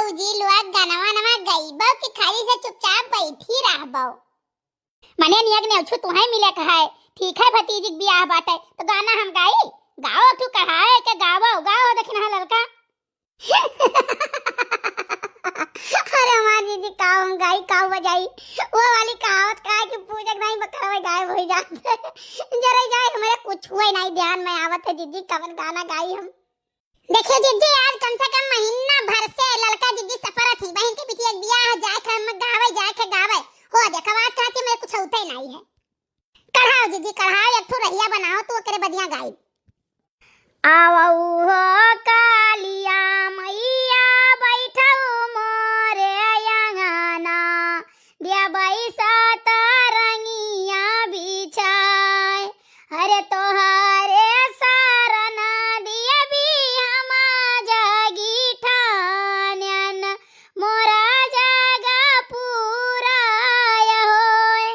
भौजी लोग गनवा नवा गईबो कि खाली से चुपचाप बैठी रहबो। मने नियग ने छु तुहे मिले कहाय ठीक है भतीजी के बियाह बाटे तो गाना हम गाई गाओ तू कहाय के गावो गाओ देखना है लड़का। अरे मां दीदी काऊ हम गाई काऊ बजाई वो वाली कहावत का कि पूजक नहीं बकरवा गायब हो जाते जरा जाए हमारे कुछ हुआ नहीं ध्यान में आवत है दीदी कवन गाना गाई हम। देखिए जीजी आज कम से कम महीना भर से लड़का दीदी सफर थी बहन के बिटिया बियाह जाए कर मत गावे जाए के गावे हो देखा बात कहती मेरे कुछ होते ही नहीं है। कढ़ाओ जीजी कढ़ाओ एक ठो रहिया बनाओ तो करे बदिया गाई। आवऊ हो कालिया मैया बैठो मोरे अंगना दिया बैसा तरंगिया बिछाए हरे तोहरे सरना दिए भी हम जागी ठान्यन मोरा जगा पूरा होए।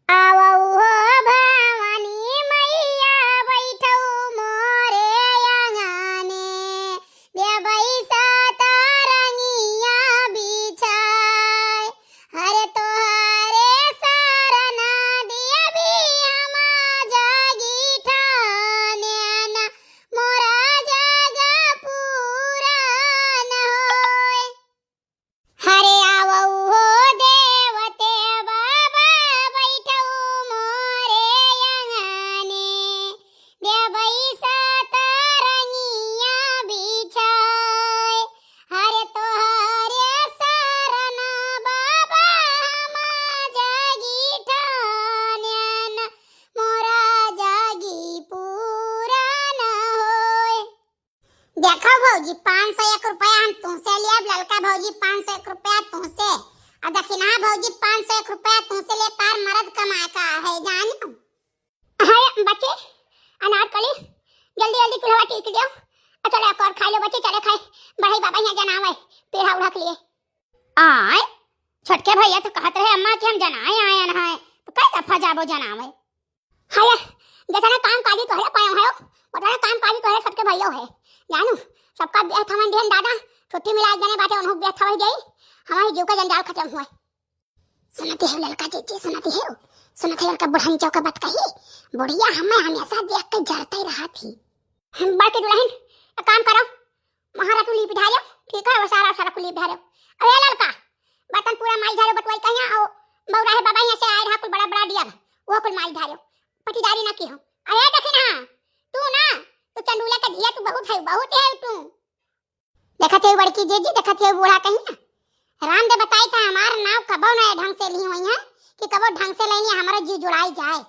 आवऊ हो भवानी मैया बैठो मोरे अंगने दिया बैसा तरंगिया बिछाए हरे तोहरे सरना दिया भी हम जागी ठान्यन मोरा जगा पूरा होए। हरे आवऊ हो देवते बाबा बैठो मोरे अंगने दिया बैसा तरंगिया बिछाए हरे तोहरे सरना बाबा हम जागी ठान्यन मोरा जागी पूरा होए। देखो भौजी 501 रुपया हम तुमसे लिए लड़का भौजी 501 रुपया तुमसे और दक्षिणा भौजी 501 रुपया तुमसे लिए तार मर्द कमाए का है जानो। हाय बच्चे अनारकली जल्दी जल्दी चूल्हा टीक दो चलो एक और खा लो बच्चे चले खाए बड़े बाबा यहाँ जनावे पेड़ा उड़ा के लिए आए छोटके भैया तो कहते रहे अम्मा कि हम जनाए आए ना है तो कई दफा जाबो जनावे। हाय जैसा काम काजी तोहरे पायो है बताना काम काजी तोहरे सबके भैया है जानू सबका बेथ हमन देन दादा छुट्टी मिला जने बाटे उन्हों बेथ हो गई हमारे जीव का जंजाल खत्म हुआ। सुनती है लड़का जीजी सुनती है लड़का बुढ़ानी चौका बात कही बुढ़िया हमें हमेशा देख के जरते ही रहा थी। हम बाकी दुल्हन एक काम करो महारा तू लीप ढालो ठीक है वो सारा सारा को लीप ढालो। अरे लड़का बर्तन पूरा माई ढालो बटवाई कहिया आओ बौरा है बाबा यहाँ से आए रहा कुल बड़ा बड़ा दिया वो कुल माई ढालो पटीदारी ना की हो। अरे देखी ना तू चंडूला का दिया तू बहुत है तू देखते हो बड़की जीजी देखते हो बूढ़ा कहीं ना राम दे बताई था हमार नाव कबो ना ढंग से ली हुई है कि कबो ढंग से लेनी हमारा जी जुड़ाई जाए।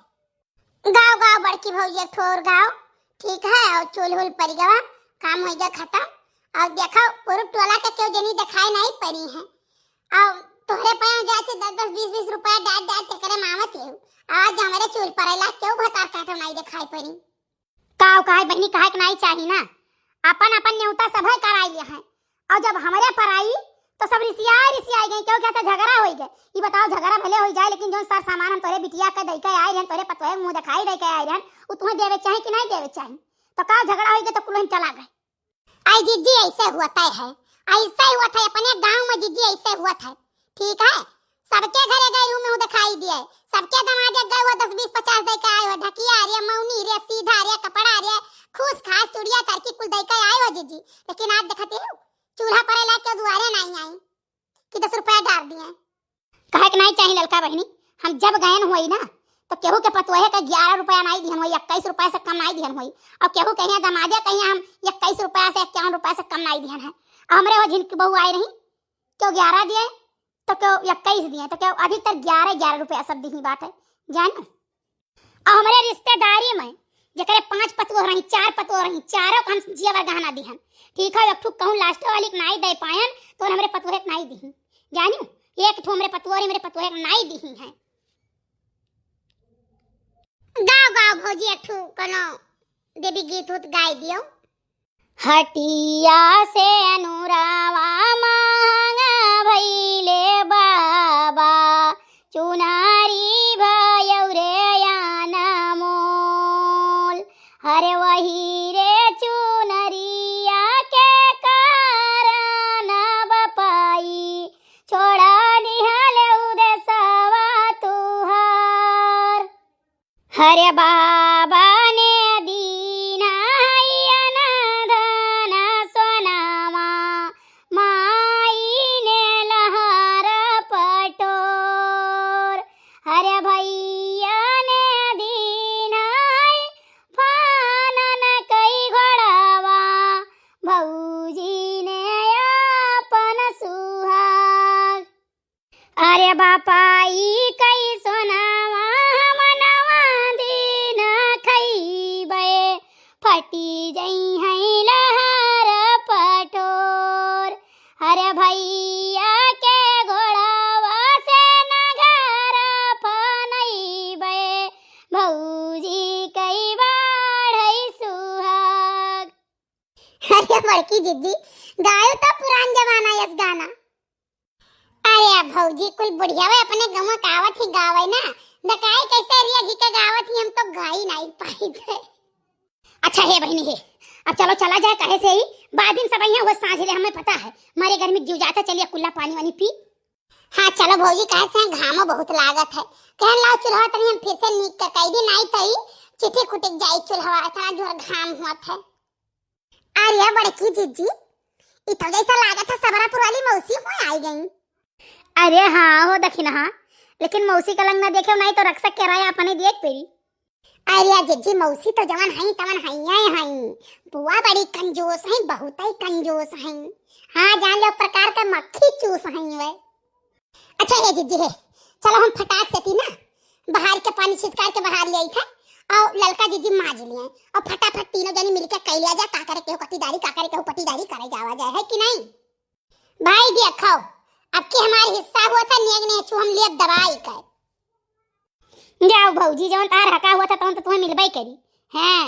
गाँव गाँव बड़की भौजी एक ठोर गाँव ठीक है और चूल हुल पड़ गया काम हो गया खत्म और देखो पुरुष टोला के क्यों जनी दिखाई नहीं पड़ी है और तोहरे पाया जाते 10-20 रुपया डाट डाट के करे मामत है आज हमारे चूल पड़ेला क्यों भतार काटो नहीं दिखाई पड़ी। काव काहे बहनी काहे के नहीं चाहिए ना अपन अपन न्योता सभे कराई लिया है और जब हमारे पर आई तो सब रिसिया गई क्यों क्या झगड़ा हो गए ये बताओ झगड़ा भले हो जाए लेकिन जो सार सामान हम तोरे बिटिया के दई के आए रहन तोरे पतोए मुंह दिखाई दई के आए रहन उ तुम्हें देवे चाहे कि नहीं देवे चाहे तो का झगड़ा हो गया तो कुल चला गए। आई जीजी ऐसे हुआ है ऐसे हुआ था अपने गांव में जीजी ऐसे हुआ था ठीक है सबके घरे गए मुंह दिखाई दिए सबके दमादे गए वो 10-20-50 दे के आए हो ढकिया रे मौनी रे सीधा रे कपड़ा रे खूस खास चूड़िया तरकी कुल दे के आए हो जीजी लेकिन आज देखते हो चूल्हा पर ला के दुआरे नहीं आई कि 10 रुपया डाल दिए कहे के नहीं चाहिए लड़का बहनी हम जब गए हुई ना तो केहू के पतोहे का 11 रुपया नहीं दिहन हुई 21 रुपया से कम नहीं दिहन हुई और केहू कहिए दमादे कहिए हम 21 रुपया से 51 रुपया से कम नहीं दिहन है हमरे वो जिनकी बहू आई रही क्यों 11 दिए तो क्यों 21 दिए तो क्यों अधिकतर 11 रुपया सब दी बात है जान। और हमारे रिश्तेदारी में जकरे 5 पतोह रही 4 पतोह रही चारों हम जेवर गहना दिहन ठीक है एक ठुक कहूं लास्ट वाली नहीं दे पायन तो हमरे पतोहे नहीं दिहन जानियो एक ठो हमरे पतोरे मेरे पतोहे नहीं दिही है। गाँव गाँव भौजी एक ठो कनो देवी गीत उत गाय दियो हटिया से अनुरावा मांगा भैले बाबा चुनारी भयो रे याना मोल हरे वही रे चुनरिया के कारण अरे बाबा ने दीना धन सोनामा माई ने लहर पटोर। अरे भैया ने दीना फानन कई घोड़ावा भौजी ने अपन सुहाग। अरे बापाई कई सोनावा मनवा दिन खईबे फटी जई है लहर पटोर। अरे भैया के घोड़ावा से नगर फनईबे भौजी कई बाढ़ई सुहाग। अरे बड़की जिद्दी गायो तो पुरान जमाना यस गाना। अरे भौजी कुल बुढ़िया वे अपने गाँव कावत ही गावे ना, दकाई कैसे रिया घी के गावत ही हम तो गाई नहीं पाई थे। अच्छा है बहनी है, अब चलो चला जाए कहे से ही बाद दिन सब यहाँ वो सांझ ले हमें पता है मारे घर में जीव जाता। चलिए कुल्ला पानी वानी पी। हाँ चलो भौजी कहे से घामो बहुत लागत है, कहन लाओ चूल्हा तनी हम फिर से नीक कई दिन आई तई चिठी खुटिक जाई चूल्हा इतना जोर घाम हुआ था। अरे बड़की जीजी इतना जैसा लागत है सबरापुर वाली मौसी हो आई गई। अरे हाँ हो दखी ना, लेकिन मौसी का लंग ना देखे नहीं तो रक्षा किराया अपने देख पेरी। अरे जिज्जी मौसी तो जवन हई तवन हई बुआ बड़ी कंजूस है, बहुत ही कंजूस है। हाँ जान लो प्रकार का मक्खी चूस हई वे। अच्छा है जिज्जी है, चलो हम फटाक से थी ना बाहर के पानी छिटकार के बाहर ले आई था और ललका जिज्जी माज लिए और फटाफट तीनों जनी मिलकर कह लिया जा काकर के पटीदारी काकर के पटीदारी करे जावा जाए है कि नहीं। भाई जी खाओ अब की हमारे हिस्सा हुआ था नेग ने हम लिए दवाई कर जाओ भौजी जवन तार हका हुआ था तो तुम्हें मिलबई करी। हैं